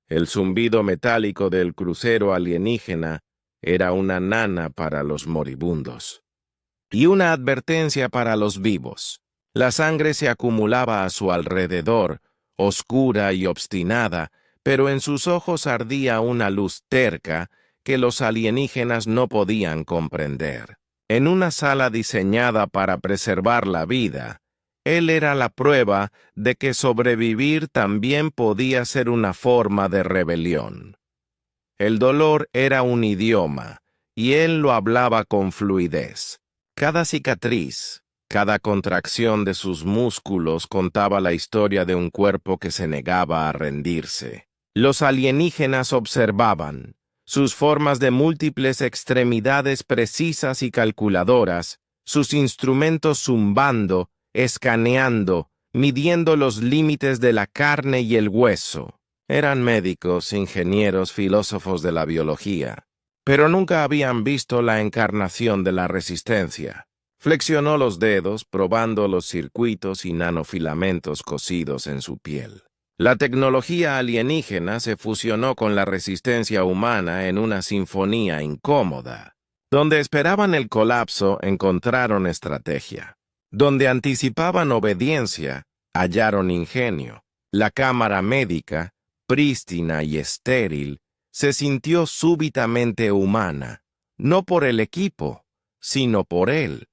El zumbido metálico del crucero alienígena era una nana para los moribundos y una advertencia para los vivos. La sangre se acumulaba a su alrededor, oscura y obstinada, pero en sus ojos ardía una luz terca que los alienígenas no podían comprender. En una sala diseñada para preservar la vida, él era la prueba de que sobrevivir también podía ser una forma de rebelión. El dolor era un idioma, y él lo hablaba con fluidez. Cada cicatriz, cada contracción de sus músculos contaba la historia de un cuerpo que se negaba a rendirse. Los alienígenas observaban, sus formas de múltiples extremidades precisas y calculadoras, sus instrumentos zumbando, escaneando, midiendo los límites de la carne y el hueso. Eran médicos, ingenieros, filósofos de la biología, pero nunca habían visto la encarnación de la resistencia. Flexionó los dedos, probando los circuitos y nanofilamentos cosidos en su piel. La tecnología alienígena se fusionó con la resistencia humana en una sinfonía incómoda. Donde esperaban el colapso, encontraron estrategia. Donde anticipaban obediencia, hallaron ingenio. La cámara médica, prístina y estéril, se sintió súbitamente humana, no por el equipo, sino por él.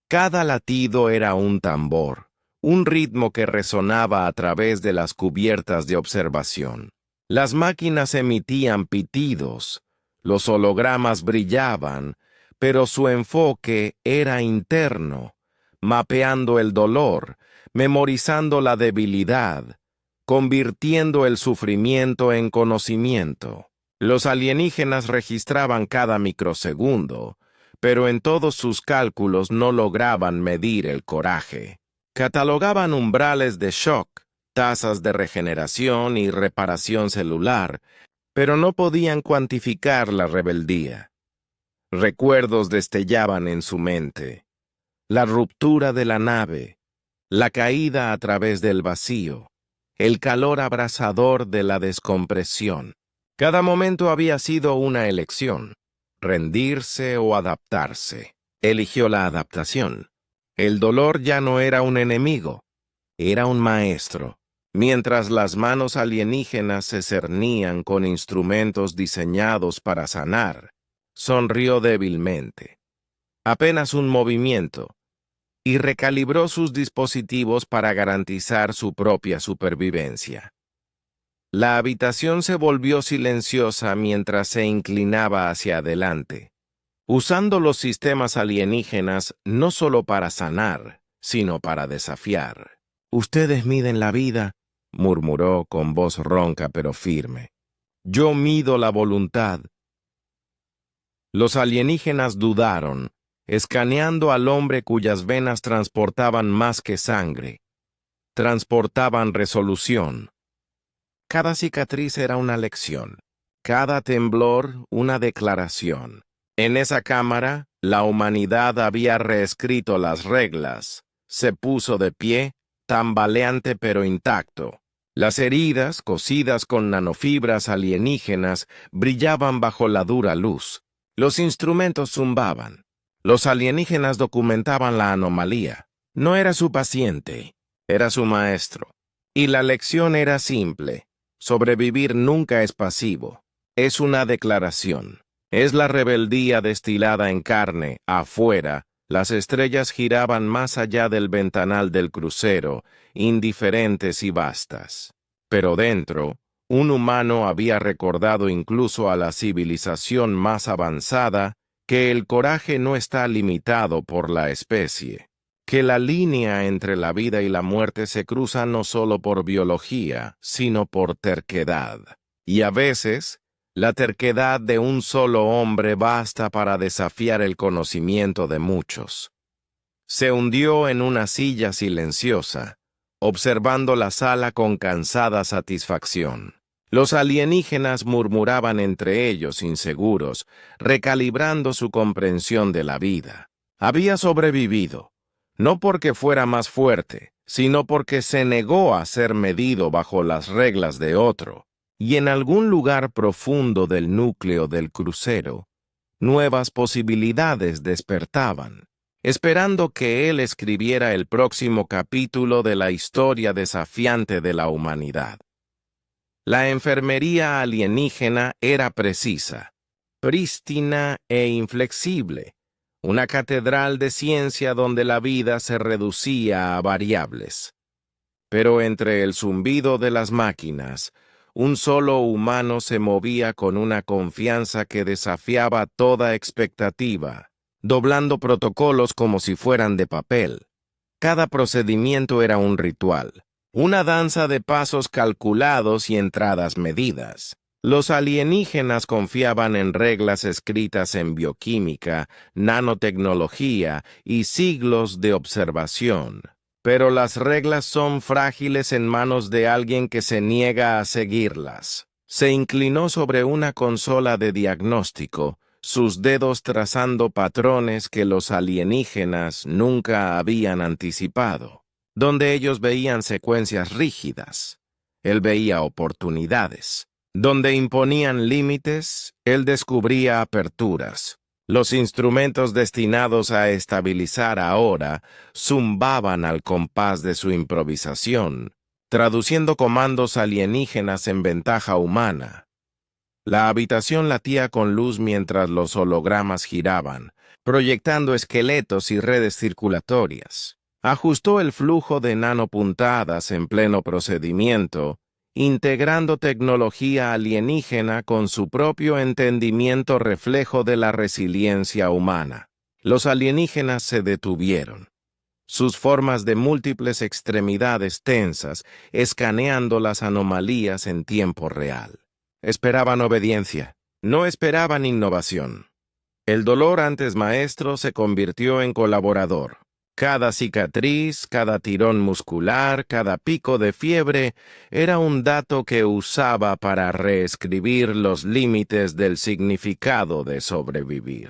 Cada latido era un tambor, un ritmo que resonaba a través de las cubiertas de observación. Las máquinas emitían pitidos, los hologramas brillaban, pero su enfoque era interno, mapeando el dolor, memorizando la debilidad, convirtiendo el sufrimiento en conocimiento. Los alienígenas registraban cada microsegundo, pero en todos sus cálculos no lograban medir el coraje. Catalogaban umbrales de shock, tasas de regeneración y reparación celular, pero no podían cuantificar la rebeldía. Recuerdos destellaban en su mente. La ruptura de la nave, la caída a través del vacío, el calor abrasador de la descompresión. Cada momento había sido una elección, rendirse o adaptarse. Eligió la adaptación. El dolor ya no era un enemigo, era un maestro. Mientras las manos alienígenas se cernían con instrumentos diseñados para sanar, sonrió débilmente. Apenas un movimiento, y recalibró sus dispositivos para garantizar su propia supervivencia. La habitación se volvió silenciosa mientras se inclinaba hacia adelante, usando los sistemas alienígenas no solo para sanar, sino para desafiar. «Ustedes miden la vida», murmuró con voz ronca pero firme. «Yo mido la voluntad». Los alienígenas dudaron, escaneando al hombre cuyas venas transportaban más que sangre. Transportaban resolución. Cada cicatriz era una lección, cada temblor una declaración. En esa cámara, la humanidad había reescrito las reglas. Se puso de pie, tambaleante pero intacto. Las heridas, cosidas con nanofibras alienígenas, brillaban bajo la dura luz. Los instrumentos zumbaban. Los alienígenas documentaban la anomalía. No era su paciente, era su maestro. Y la lección era simple. Sobrevivir nunca es pasivo. Es una declaración. Es la rebeldía destilada en carne. Afuera, las estrellas giraban más allá del ventanal del crucero, indiferentes y vastas. Pero dentro, un humano había recordado incluso a la civilización más avanzada que el coraje no está limitado por la especie, que la línea entre la vida y la muerte se cruza no solo por biología, sino por terquedad. Y a veces, la terquedad de un solo hombre basta para desafiar el conocimiento de muchos. Se hundió en una silla silenciosa, observando la sala con cansada satisfacción. Los alienígenas murmuraban entre ellos inseguros, recalibrando su comprensión de la vida. Había sobrevivido, no porque fuera más fuerte, sino porque se negó a ser medido bajo las reglas de otro. y en algún lugar profundo del núcleo del crucero, nuevas posibilidades despertaban, esperando que él escribiera el próximo capítulo de la historia desafiante de la humanidad. La enfermería alienígena era precisa, prístina e inflexible, una catedral de ciencia donde la vida se reducía a variables. Pero entre el zumbido de las máquinas, un solo humano se movía con una confianza que desafiaba toda expectativa, doblando protocolos como si fueran de papel. Cada procedimiento era un ritual, una danza de pasos calculados y entradas medidas. Los alienígenas confiaban en reglas escritas en bioquímica, nanotecnología y siglos de observación. Pero las reglas son frágiles en manos de alguien que se niega a seguirlas. Se inclinó sobre una consola de diagnóstico, sus dedos trazando patrones que los alienígenas nunca habían anticipado. Donde ellos veían secuencias rígidas, él veía oportunidades. Donde imponían límites, él descubría aperturas. Los instrumentos destinados a estabilizar ahora zumbaban al compás de su improvisación, traduciendo comandos alienígenas en ventaja humana. La habitación latía con luz mientras los hologramas giraban, proyectando esqueletos y redes circulatorias. Ajustó el flujo de nanopuntadas en pleno procedimiento, integrando tecnología alienígena con su propio entendimiento reflejo de la resiliencia humana. Los alienígenas se detuvieron, sus formas de múltiples extremidades tensas, escaneando las anomalías en tiempo real. Esperaban obediencia, no esperaban innovación. El dolor antes maestro se convirtió en colaborador. Cada cicatriz, cada tirón muscular, cada pico de fiebre era un dato que usaba para reescribir los límites del significado de sobrevivir.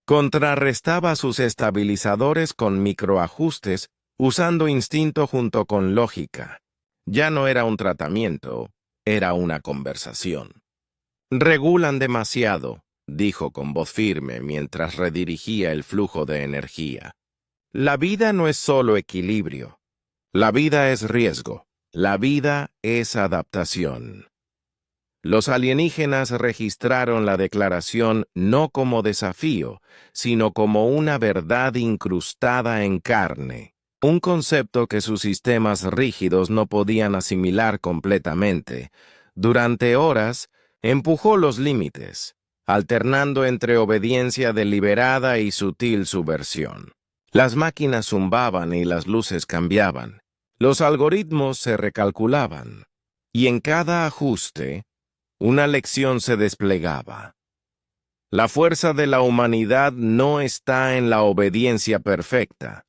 Contrarrestaba sus estabilizadores con microajustes, usando instinto junto con lógica. Ya no era un tratamiento, era una conversación. «Regulan demasiado», dijo con voz firme mientras redirigía el flujo de energía. La vida no es solo equilibrio. La vida es riesgo. La vida es adaptación. Los alienígenas registraron la declaración no como desafío, sino como una verdad incrustada en carne, un concepto que sus sistemas rígidos no podían asimilar completamente. Durante horas, empujó los límites, alternando entre obediencia deliberada y sutil subversión. Las máquinas zumbaban y las luces cambiaban. Los algoritmos se recalculaban. Y en cada ajuste, una lección se desplegaba. La fuerza de la humanidad no está en la obediencia perfecta,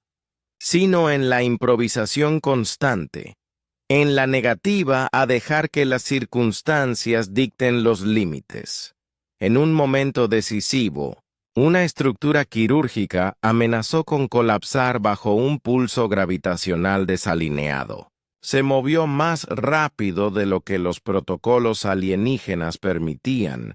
sino en la improvisación constante, en la negativa a dejar que las circunstancias dicten los límites. En un momento decisivo, una estructura quirúrgica amenazó con colapsar bajo un pulso gravitacional desalineado. Se movió más rápido de lo que los protocolos alienígenas permitían,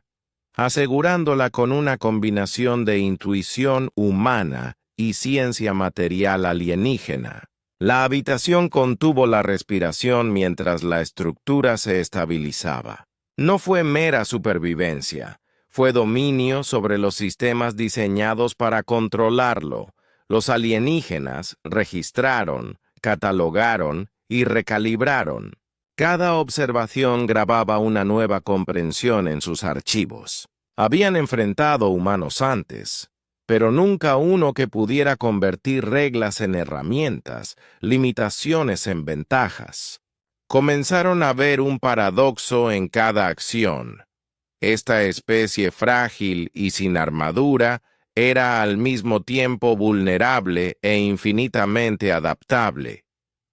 asegurándola con una combinación de intuición humana y ciencia material alienígena. La habitación contuvo la respiración mientras la estructura se estabilizaba. No fue mera supervivencia. Fue dominio sobre los sistemas diseñados para controlarlo. Los alienígenas registraron, catalogaron y recalibraron. Cada observación grababa una nueva comprensión en sus archivos. Habían enfrentado humanos antes, pero nunca uno que pudiera convertir reglas en herramientas, limitaciones en ventajas. Comenzaron a ver un paradoxo en cada acción. Esta especie frágil y sin armadura era al mismo tiempo vulnerable e infinitamente adaptable.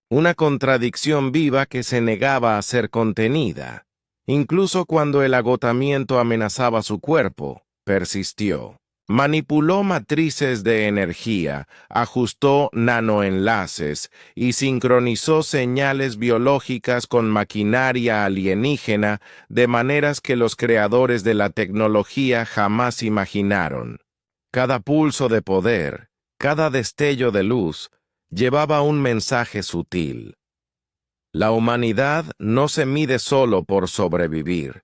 Una contradicción viva que se negaba a ser contenida. Incluso cuando el agotamiento amenazaba su cuerpo, persistió. Manipuló matrices de energía, ajustó nanoenlaces y sincronizó señales biológicas con maquinaria alienígena de maneras que los creadores de la tecnología jamás imaginaron. Cada pulso de poder, cada destello de luz, llevaba un mensaje sutil. La humanidad no se mide solo por sobrevivir,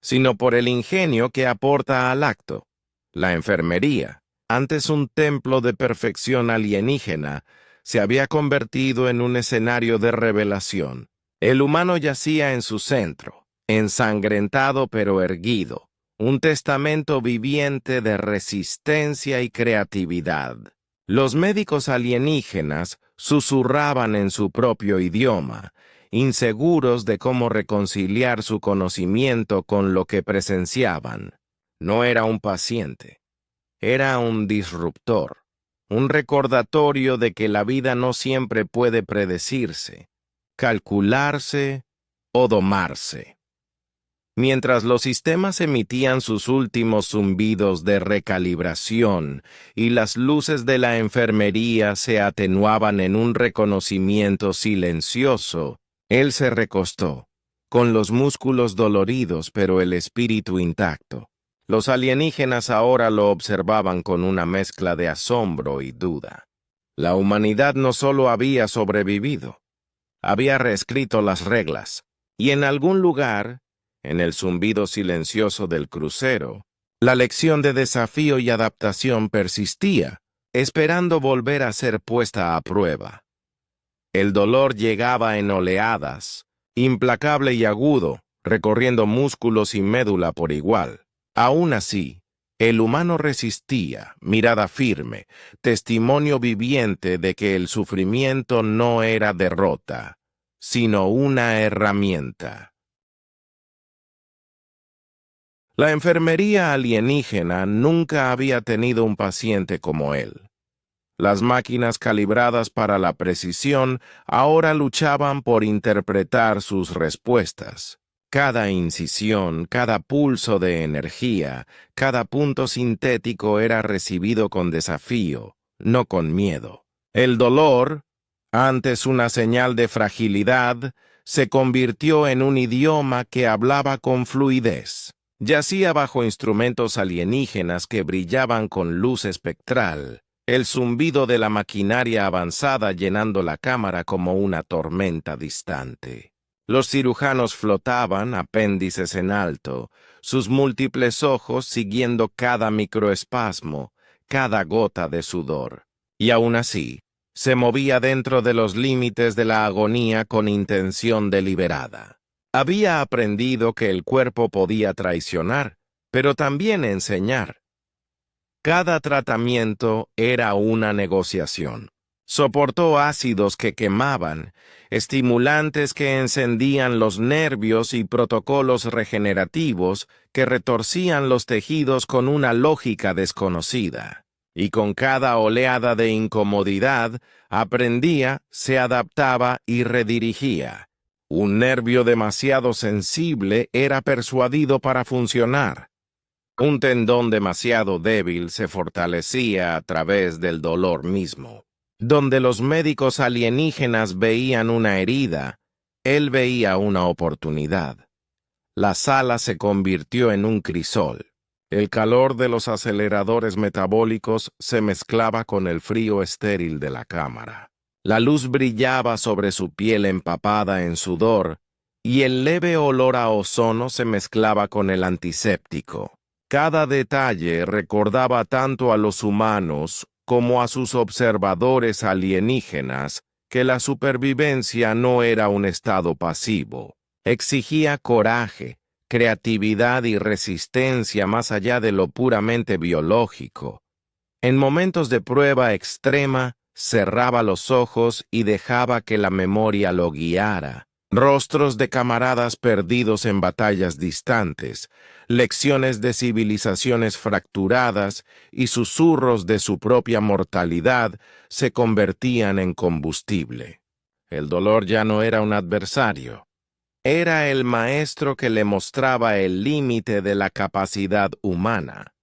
sino por el ingenio que aporta al acto. La enfermería, antes un templo de perfección alienígena, se había convertido en un escenario de revelación. El humano yacía en su centro, ensangrentado pero erguido, un testamento viviente de resistencia y creatividad. Los médicos alienígenas susurraban en su propio idioma, inseguros de cómo reconciliar su conocimiento con lo que presenciaban. No era un paciente, era un disruptor, un recordatorio de que la vida no siempre puede predecirse, calcularse o domarse. Mientras los sistemas emitían sus últimos zumbidos de recalibración y las luces de la enfermería se atenuaban en un reconocimiento silencioso, él se recostó, con los músculos doloridos pero el espíritu intacto. Los alienígenas ahora lo observaban con una mezcla de asombro y duda. La humanidad no solo había sobrevivido, había reescrito las reglas, y en algún lugar, en el zumbido silencioso del crucero, la lección de desafío y adaptación persistía, esperando volver a ser puesta a prueba. El dolor llegaba en oleadas, implacable y agudo, recorriendo músculos y médula por igual. Aún así, el humano resistía, mirada firme, testimonio viviente de que el sufrimiento no era derrota, sino una herramienta. La enfermería alienígena nunca había tenido un paciente como él. Las máquinas calibradas para la precisión ahora luchaban por interpretar sus respuestas. Cada incisión, cada pulso de energía, cada punto sintético era recibido con desafío, no con miedo. El dolor, antes una señal de fragilidad, se convirtió en un idioma que hablaba con fluidez. Yacía bajo instrumentos alienígenas que brillaban con luz espectral, el zumbido de la maquinaria avanzada llenando la cámara como una tormenta distante. Los cirujanos flotaban, apéndices en alto, sus múltiples ojos siguiendo cada microespasmo, cada gota de sudor. Y aún así, se movía dentro de los límites de la agonía con intención deliberada. Había aprendido que el cuerpo podía traicionar, pero también enseñar. Cada tratamiento era una negociación. Soportó ácidos que quemaban, estimulantes que encendían los nervios y protocolos regenerativos que retorcían los tejidos con una lógica desconocida. Y con cada oleada de incomodidad, aprendía, se adaptaba y redirigía. Un nervio demasiado sensible era persuadido para funcionar. Un tendón demasiado débil se fortalecía a través del dolor mismo. Donde los médicos alienígenas veían una herida, él veía una oportunidad. La sala se convirtió en un crisol. El calor de los aceleradores metabólicos se mezclaba con el frío estéril de la cámara. La luz brillaba sobre su piel empapada en sudor, y el leve olor a ozono se mezclaba con el antiséptico. Cada detalle recordaba tanto a los humanos como a sus observadores alienígenas que la supervivencia no era un estado pasivo. Exigía coraje, creatividad y resistencia más allá de lo puramente biológico. En momentos de prueba extrema, cerraba los ojos y dejaba que la memoria lo guiara. Rostros de camaradas perdidos en batallas distantes, lecciones de civilizaciones fracturadas y susurros de su propia mortalidad se convertían en combustible. El dolor ya no era un adversario. Era el maestro que le mostraba el límite de la capacidad humana.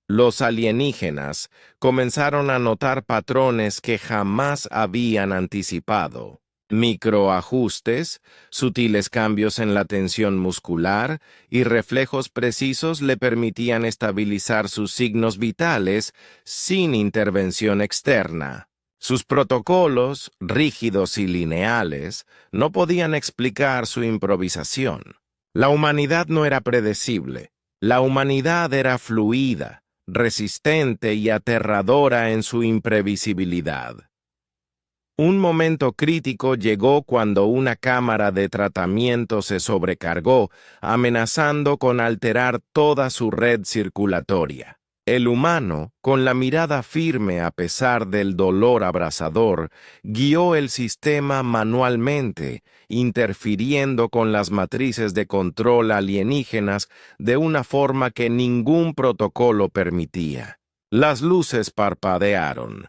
Los alienígenas comenzaron a notar patrones que jamás habían anticipado. Microajustes, sutiles cambios en la tensión muscular y reflejos precisos le permitían estabilizar sus signos vitales sin intervención externa. Sus protocolos, rígidos y lineales, no podían explicar su improvisación. La humanidad no era predecible. La humanidad era fluida, resistente y aterradora en su imprevisibilidad. Un momento crítico llegó cuando una cámara de tratamiento se sobrecargó, amenazando con alterar toda su red circulatoria. El humano, con la mirada firme a pesar del dolor abrasador, guió el sistema manualmente, interfiriendo con las matrices de control alienígenas de una forma que ningún protocolo permitía. Las luces parpadearon.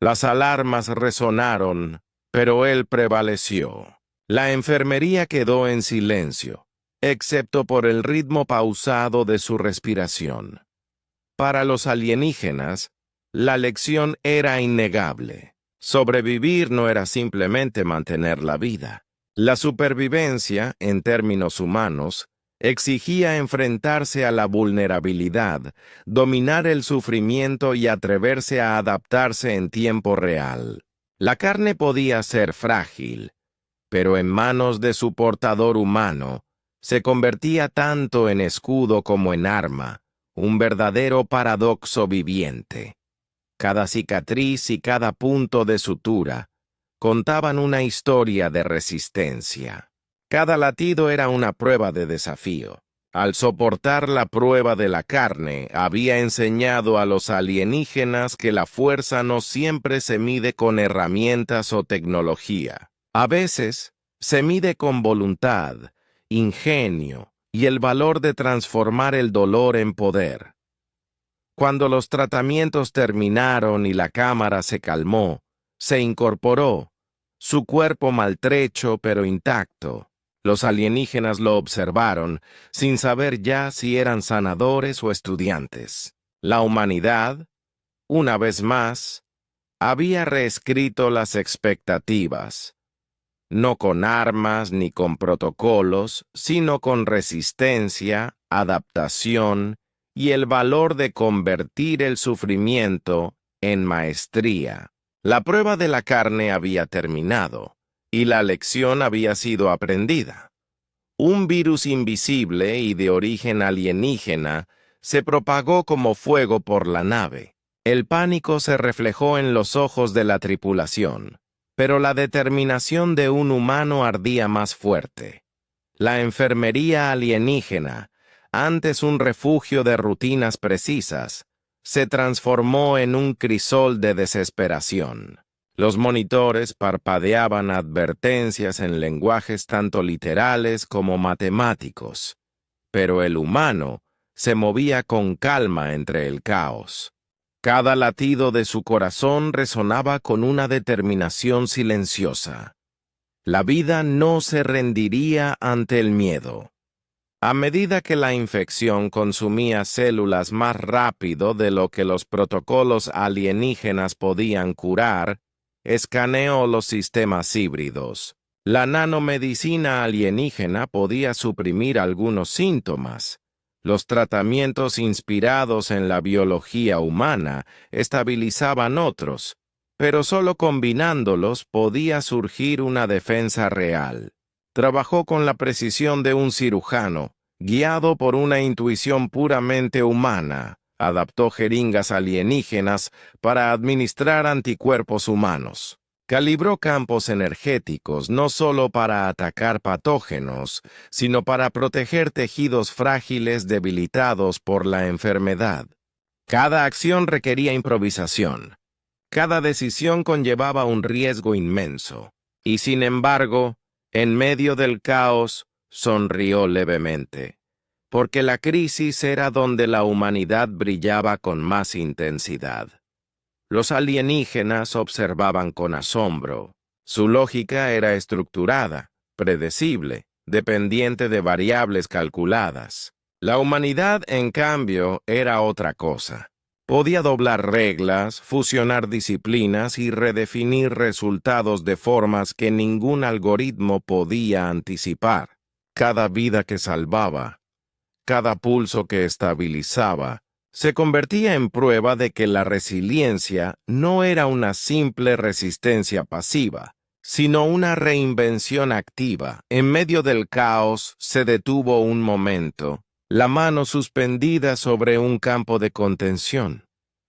Las alarmas resonaron, pero él prevaleció. La enfermería quedó en silencio, excepto por el ritmo pausado de su respiración. Para los alienígenas, la lección era innegable. Sobrevivir no era simplemente mantener la vida. La supervivencia, en términos humanos, exigía enfrentarse a la vulnerabilidad, dominar el sufrimiento y atreverse a adaptarse en tiempo real. La carne podía ser frágil, pero en manos de su portador humano, se convertía tanto en escudo como en arma, un verdadero paradoxo viviente. Cada cicatriz y cada punto de sutura contaban una historia de resistencia. Cada latido era una prueba de desafío. Al soportar la prueba de la carne, había enseñado a los alienígenas que la fuerza no siempre se mide con herramientas o tecnología. A veces, se mide con voluntad, ingenio y el valor de transformar el dolor en poder. Cuando los tratamientos terminaron y la cámara se calmó, se incorporó, su cuerpo maltrecho pero intacto. Los alienígenas lo observaron, sin saber ya si eran sanadores o estudiantes. La humanidad, una vez más, había reescrito las expectativas, no con armas ni con protocolos, sino con resistencia, adaptación y el valor de convertir el sufrimiento en maestría. La prueba de la carne había terminado, y la lección había sido aprendida. Un virus invisible y de origen alienígena se propagó como fuego por la nave. El pánico se reflejó en los ojos de la tripulación, pero la determinación de un humano ardía más fuerte. La enfermería alienígena, antes un refugio de rutinas precisas, se transformó en un crisol de desesperación. Los monitores parpadeaban advertencias en lenguajes tanto literales como matemáticos, pero el humano se movía con calma entre el caos. Cada latido de su corazón resonaba con una determinación silenciosa. La vida no se rendiría ante el miedo. A medida que la infección consumía células más rápido de lo que los protocolos alienígenas podían curar, escaneó los sistemas híbridos. La nanomedicina alienígena podía suprimir algunos síntomas. Los tratamientos inspirados en la biología humana estabilizaban otros, pero solo combinándolos podía surgir una defensa real. Trabajó con la precisión de un cirujano, guiado por una intuición puramente humana. Adaptó jeringas alienígenas para administrar anticuerpos humanos. Calibró campos energéticos no solo para atacar patógenos, sino para proteger tejidos frágiles debilitados por la enfermedad. Cada acción requería improvisación. Cada decisión conllevaba un riesgo inmenso. Y sin embargo, en medio del caos, sonrió levemente, porque la crisis era donde la humanidad brillaba con más intensidad. Los alienígenas observaban con asombro. Su lógica era estructurada, predecible, dependiente de variables calculadas. La humanidad, en cambio, era otra cosa. Podía doblar reglas, fusionar disciplinas y redefinir resultados de formas que ningún algoritmo podía anticipar. Cada vida que salvaba, cada pulso que estabilizaba, se convertía en prueba de que la resiliencia no era una simple resistencia pasiva, sino una reinvención activa. En medio del caos se detuvo un momento, la mano suspendida sobre un campo de contención,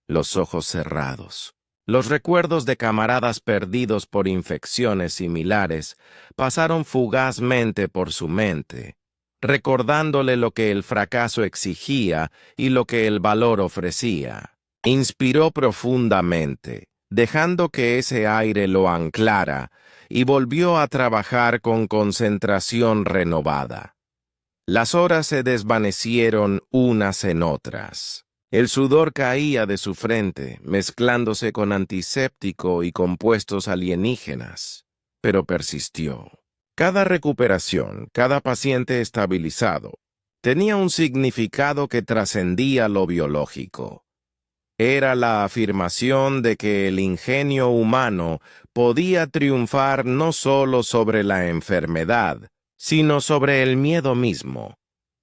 los ojos cerrados. Los recuerdos de camaradas perdidos por infecciones similares pasaron fugazmente por su mente, recordándole lo que el fracaso exigía y lo que el valor ofrecía. Inspiró profundamente, dejando que ese aire lo anclara, y volvió a trabajar con concentración renovada. Las horas se desvanecieron unas en otras. El sudor caía de su frente, mezclándose con antiséptico y compuestos alienígenas, pero persistió. Cada recuperación, cada paciente estabilizado, tenía un significado que trascendía lo biológico. Era la afirmación de que el ingenio humano podía triunfar no solo sobre la enfermedad, sino sobre el miedo mismo.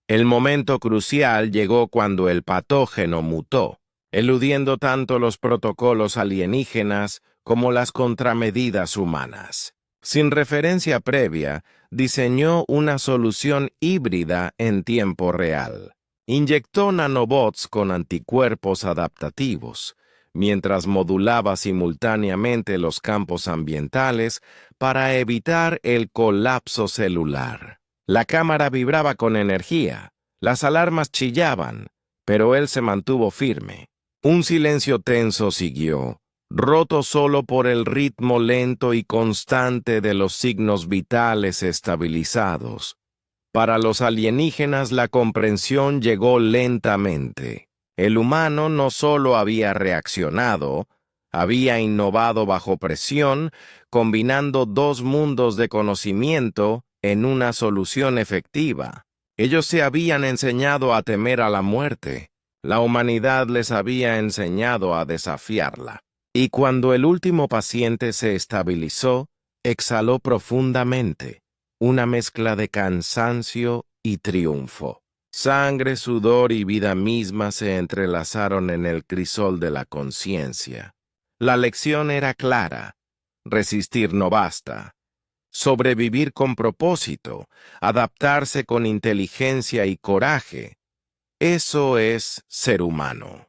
El momento crucial llegó cuando el patógeno mutó, eludiendo tanto los protocolos alienígenas como las contramedidas humanas. Sin referencia previa, diseñó una solución híbrida en tiempo real. Inyectó nanobots con anticuerpos adaptativos, mientras modulaba simultáneamente los campos ambientales para evitar el colapso celular. La cámara vibraba con energía, las alarmas chillaban, pero él se mantuvo firme. Un silencio tenso siguió, roto solo por el ritmo lento y constante de los signos vitales estabilizados. Para los alienígenas la comprensión llegó lentamente. El humano no solo había reaccionado, había innovado bajo presión, combinando dos mundos de conocimiento en una solución efectiva. Ellos se habían enseñado a temer a la muerte. La humanidad les había enseñado a desafiarla. Y cuando el último paciente se estabilizó, exhaló profundamente, una mezcla de cansancio y triunfo. Sangre, sudor y vida misma se entrelazaron en el crisol de la conciencia. La lección era clara: resistir no basta. Sobrevivir con propósito, adaptarse con inteligencia y coraje, eso es ser humano.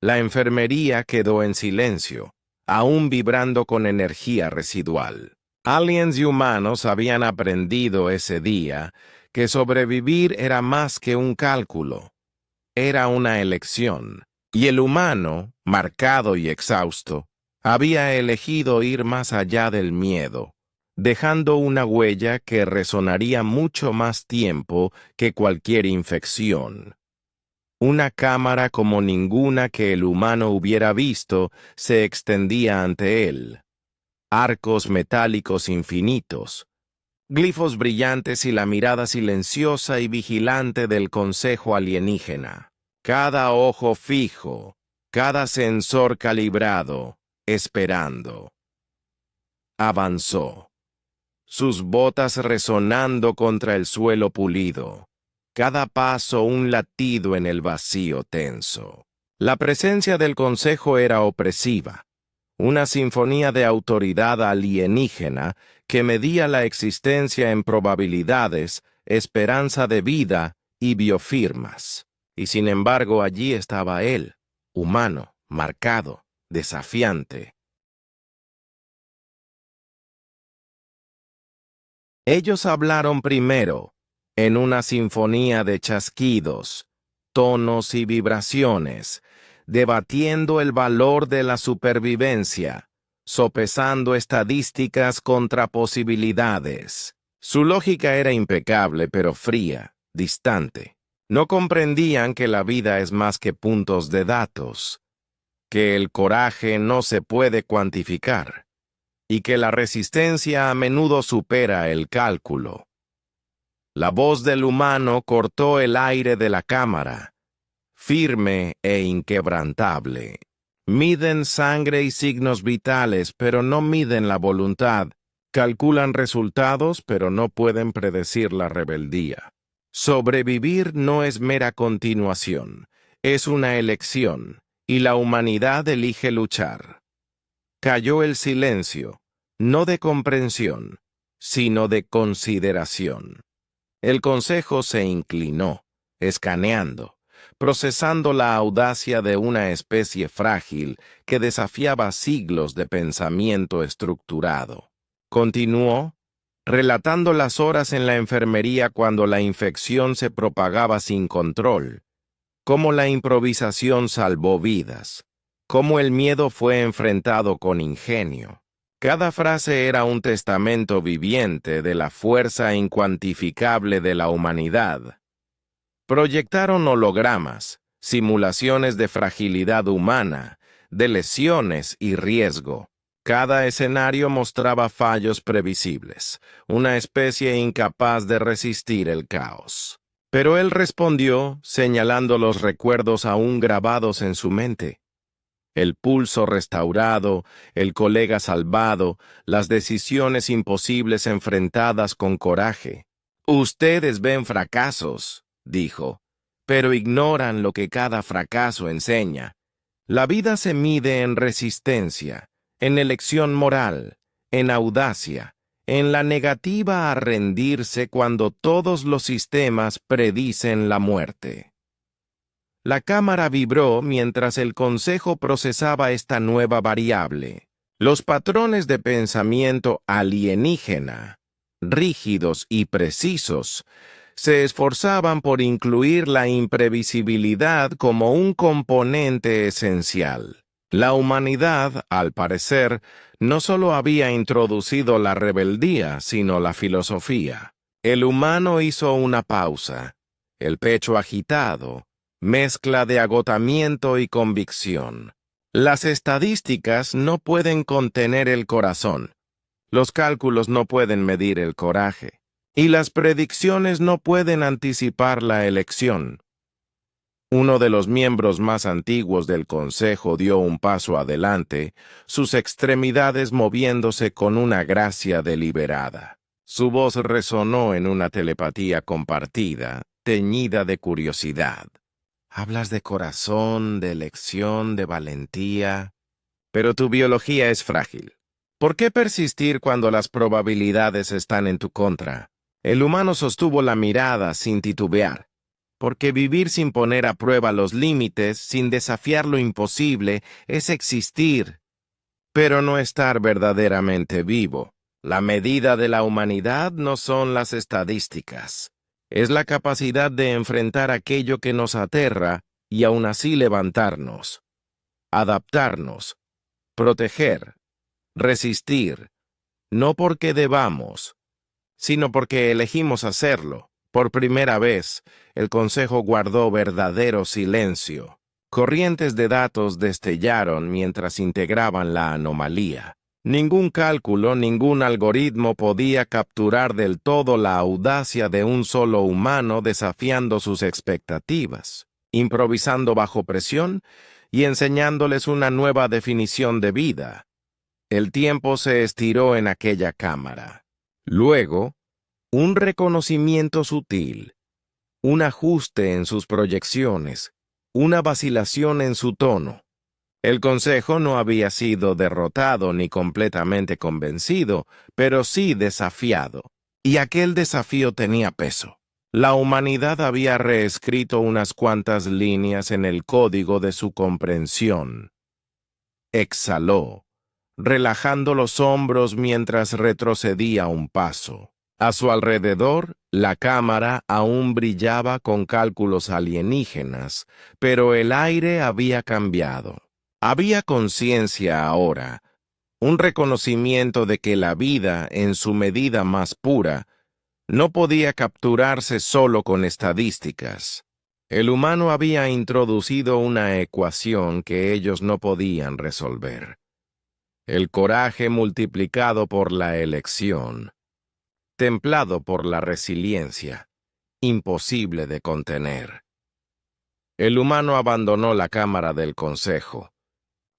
La enfermería quedó en silencio, aún vibrando con energía residual. Aliens y humanos habían aprendido ese día que sobrevivir era más que un cálculo, era una elección, y el humano, marcado y exhausto, había elegido ir más allá del miedo, dejando una huella que resonaría mucho más tiempo que cualquier infección. Una cámara como ninguna que el humano hubiera visto se extendía ante él. Arcos metálicos infinitos, glifos brillantes y la mirada silenciosa y vigilante del consejo alienígena. Cada ojo fijo, cada sensor calibrado, esperando. Avanzó, sus botas resonando contra el suelo pulido, cada paso un latido en el vacío tenso. La presencia del consejo era opresiva, una sinfonía de autoridad alienígena que medía la existencia en probabilidades, esperanza de vida y biofirmas. Y sin embargo allí estaba él, humano, marcado, desafiante. Ellos hablaron primero, en una sinfonía de chasquidos, tonos y vibraciones, debatiendo el valor de la supervivencia, sopesando estadísticas contra posibilidades. Su lógica era impecable, pero fría, distante. No comprendían que la vida es más que puntos de datos, que el coraje no se puede cuantificar, y que la resistencia a menudo supera el cálculo. La voz del humano cortó el aire de la cámara, firme e inquebrantable. Miden sangre y signos vitales, pero no miden la voluntad. Calculan resultados, pero no pueden predecir la rebeldía. Sobrevivir no es mera continuación, es una elección, y la humanidad elige luchar. Cayó el silencio, no de comprensión, sino de consideración. El consejo se inclinó, escaneando, procesando la audacia de una especie frágil que desafiaba siglos de pensamiento estructurado. Continuó, relatando las horas en la enfermería cuando la infección se propagaba sin control, cómo la improvisación salvó vidas, cómo el miedo fue enfrentado con ingenio. Cada frase era un testamento viviente de la fuerza incuantificable de la humanidad. Proyectaron hologramas, simulaciones de fragilidad humana, de lesiones y riesgo. Cada escenario mostraba fallos previsibles, una especie incapaz de resistir el caos. Pero él respondió, señalando los recuerdos aún grabados en su mente. El pulso restaurado, el colega salvado, las decisiones imposibles enfrentadas con coraje. Ustedes ven fracasos, dijo, pero ignoran lo que cada fracaso enseña. La vida se mide en resistencia, en elección moral, en audacia, en la negativa a rendirse cuando todos los sistemas predicen la muerte. La cámara vibró mientras el consejo procesaba esta nueva variable. Los patrones de pensamiento alienígena, rígidos y precisos, se esforzaban por incluir la imprevisibilidad como un componente esencial. La humanidad, al parecer, no solo había introducido la rebeldía, sino la filosofía. El humano hizo una pausa, el pecho agitado, mezcla de agotamiento y convicción. Las estadísticas no pueden contener el corazón, los cálculos no pueden medir el coraje, y las predicciones no pueden anticipar la elección. Uno de los miembros más antiguos del consejo dio un paso adelante, sus extremidades moviéndose con una gracia deliberada. Su voz resonó en una telepatía compartida, teñida de curiosidad. Hablas de corazón, de elección, de valentía, pero tu biología es frágil. ¿Por qué persistir cuando las probabilidades están en tu contra? El humano sostuvo la mirada sin titubear, porque vivir sin poner a prueba los límites, sin desafiar lo imposible, es existir, pero no estar verdaderamente vivo. La medida de la humanidad no son las estadísticas. Es la capacidad de enfrentar aquello que nos aterra y aún así levantarnos, adaptarnos, proteger, resistir, no porque debamos, sino porque elegimos hacerlo. Por primera vez, el consejo guardó verdadero silencio. Corrientes de datos destellaron mientras integraban la anomalía. Ningún cálculo, ningún algoritmo podía capturar del todo la audacia de un solo humano desafiando sus expectativas, improvisando bajo presión y enseñándoles una nueva definición de vida. El tiempo se estiró en aquella cámara. Luego, un reconocimiento sutil, un ajuste en sus proyecciones, una vacilación en su tono. El consejo no había sido derrotado ni completamente convencido, pero sí desafiado. Y aquel desafío tenía peso. La humanidad había reescrito unas cuantas líneas en el código de su comprensión. Exhaló, relajando los hombros mientras retrocedía un paso. A su alrededor, la cámara aún brillaba con cálculos alienígenas, pero el aire había cambiado. Había conciencia ahora, un reconocimiento de que la vida, en su medida más pura, no podía capturarse solo con estadísticas. El humano había introducido una ecuación que ellos no podían resolver. El coraje multiplicado por la elección, templado por la resiliencia, imposible de contener. El humano abandonó la cámara del consejo,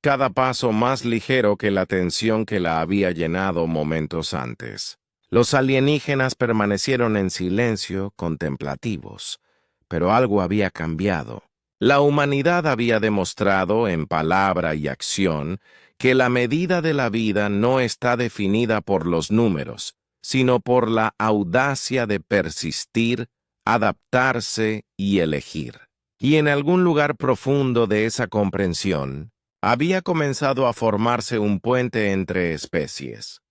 cada paso más ligero que la tensión que la había llenado momentos antes. Los alienígenas permanecieron en silencio, contemplativos, pero algo había cambiado. La humanidad había demostrado, en palabra y acción, que la medida de la vida no está definida por los números, sino por la audacia de persistir, adaptarse y elegir. Y en algún lugar profundo de esa comprensión, había comenzado a formarse un puente entre especies.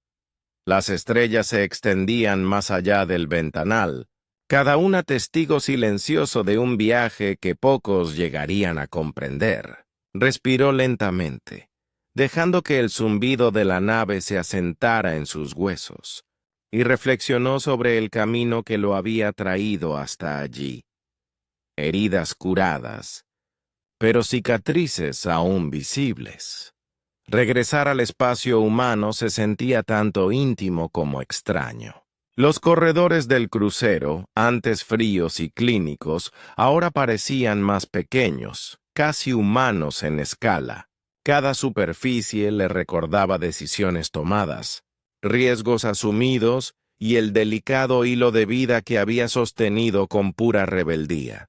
Las estrellas se extendían más allá del ventanal, cada una testigo silencioso de un viaje que pocos llegarían a comprender. Respiró lentamente, dejando que el zumbido de la nave se asentara en sus huesos, y reflexionó sobre el camino que lo había traído hasta allí. Heridas curadas, pero cicatrices aún visibles. Regresar al espacio humano se sentía tanto íntimo como extraño. Los corredores del crucero, antes fríos y clínicos, ahora parecían más pequeños, casi humanos en escala. Cada superficie le recordaba decisiones tomadas, riesgos asumidos y el delicado hilo de vida que había sostenido con pura rebeldía.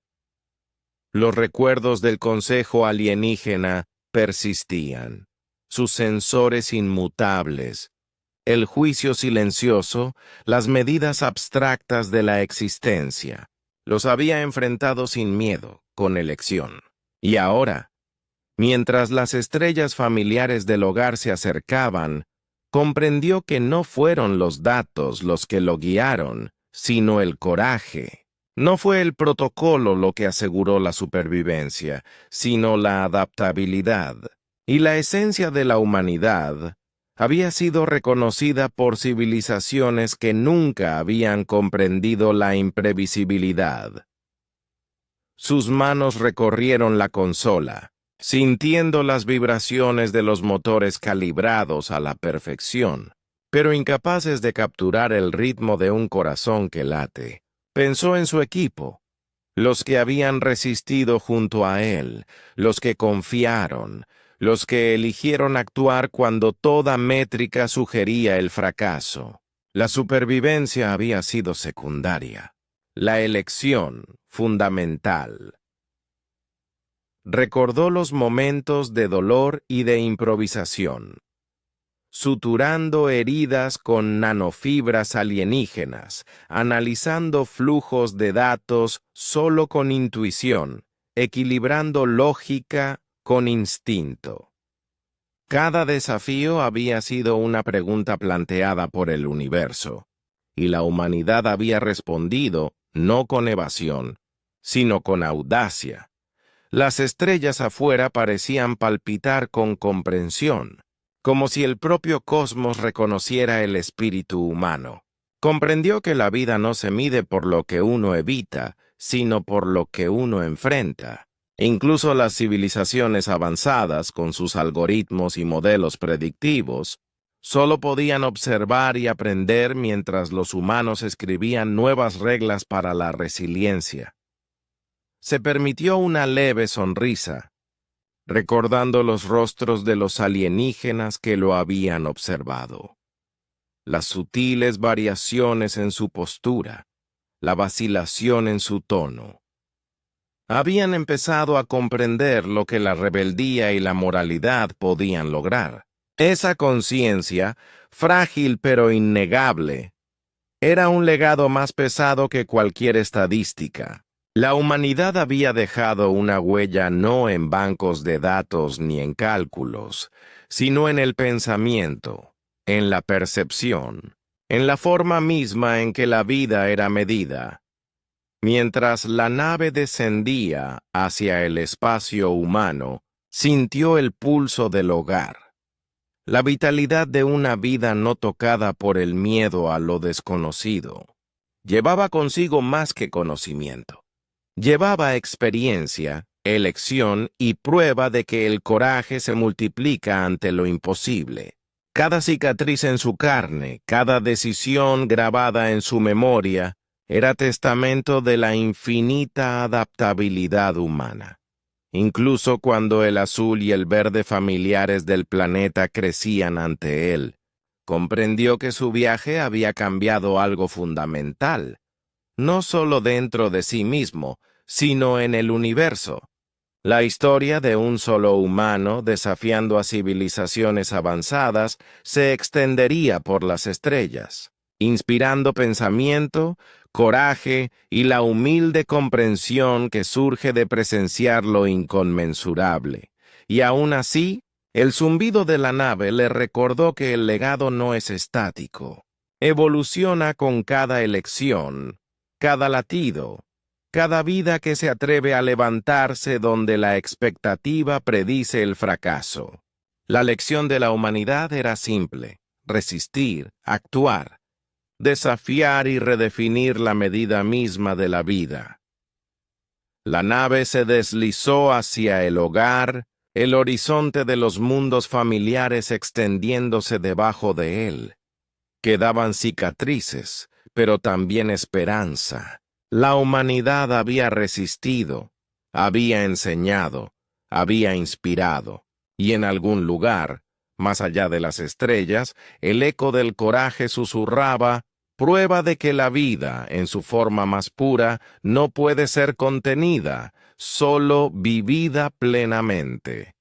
Los recuerdos del consejo alienígena persistían, sus sensores inmutables, el juicio silencioso, las medidas abstractas de la existencia. Los había enfrentado sin miedo, con elección. Y ahora, mientras las estrellas familiares del hogar se acercaban, comprendió que no fueron los datos los que lo guiaron, sino el coraje. No fue el protocolo lo que aseguró la supervivencia, sino la adaptabilidad. Y la esencia de la humanidad había sido reconocida por civilizaciones que nunca habían comprendido la imprevisibilidad. Sus manos recorrieron la consola, sintiendo las vibraciones de los motores calibrados a la perfección, pero incapaces de capturar el ritmo de un corazón que late. Pensó en su equipo, los que habían resistido junto a él, los que confiaron, los que eligieron actuar cuando toda métrica sugería el fracaso. La supervivencia había sido secundaria, la elección fundamental. Recordó los momentos de dolor y de improvisación, suturando heridas con nanofibras alienígenas, analizando flujos de datos solo con intuición, equilibrando lógica con instinto. Cada desafío había sido una pregunta planteada por el universo, y la humanidad había respondido no con evasión, sino con audacia. Las estrellas afuera parecían palpitar con comprensión, como si el propio cosmos reconociera el espíritu humano. Comprendió que la vida no se mide por lo que uno evita, sino por lo que uno enfrenta. Incluso las civilizaciones avanzadas, con sus algoritmos y modelos predictivos, solo podían observar y aprender mientras los humanos escribían nuevas reglas para la resiliencia. Se permitió una leve sonrisa, recordando los rostros de los alienígenas que lo habían observado. Las sutiles variaciones en su postura, la vacilación en su tono. Habían empezado a comprender lo que la rebeldía y la moralidad podían lograr. Esa conciencia, frágil pero innegable, era un legado más pesado que cualquier estadística. La humanidad había dejado una huella no en bancos de datos ni en cálculos, sino en el pensamiento, en la percepción, en la forma misma en que la vida era medida. Mientras la nave descendía hacia el espacio humano, sintió el pulso del hogar, la vitalidad de una vida no tocada por el miedo a lo desconocido. Llevaba consigo más que conocimiento. Llevaba experiencia, elección y prueba de que el coraje se multiplica ante lo imposible. Cada cicatriz en su carne, cada decisión grabada en su memoria, era testamento de la infinita adaptabilidad humana. incluso cuando el azul y el verde familiares del planeta crecían ante él. Comprendió que su viaje había cambiado algo fundamental, no solo dentro de sí mismo, sino en el universo. La historia de un solo humano desafiando a civilizaciones avanzadas se extendería por las estrellas, inspirando pensamiento, coraje y la humilde comprensión que surge de presenciar lo inconmensurable. Y aún así, el zumbido de la nave le recordó que el legado no es estático. Evoluciona con cada elección, cada latido, cada vida que se atreve a levantarse donde la expectativa predice el fracaso. La lección de la humanidad era simple: resistir, actuar, desafiar y redefinir la medida misma de la vida. La nave se deslizó hacia el hogar, el horizonte de los mundos familiares extendiéndose debajo de él. Quedaban cicatrices, pero también esperanza. La humanidad había resistido, había enseñado, había inspirado, y en algún lugar, más allá de las estrellas, el eco del coraje susurraba: prueba de que la vida, en su forma más pura, no puede ser contenida, solo vivida plenamente.